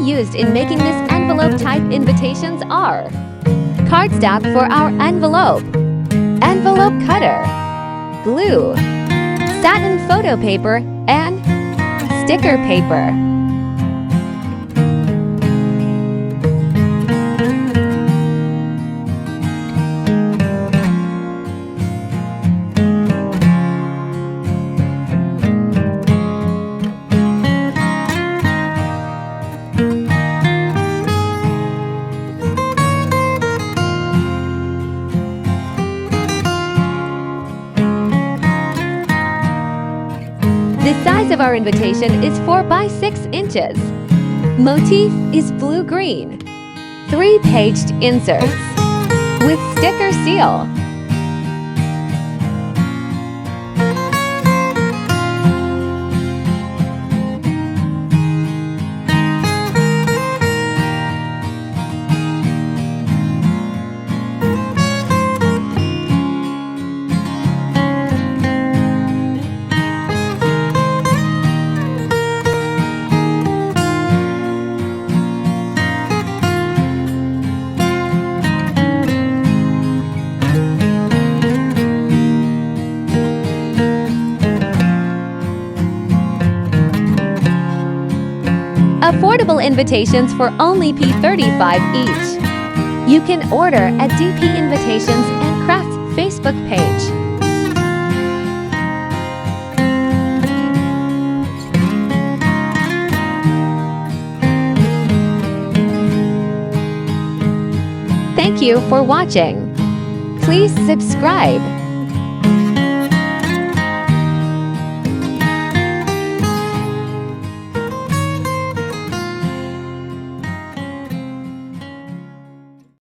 used in making this envelope type invitations are cardstock for our envelope, envelope cutter, glue, satin photo paper, and sticker paper. The size of our invitation is 4 by 6 inches. Motif is blue-green. 3-paged inserts with sticker seal. Affordable invitations for only $35 each. You can order at DP Invitations and Crafts Facebook page. Thank you for watching. Please subscribe.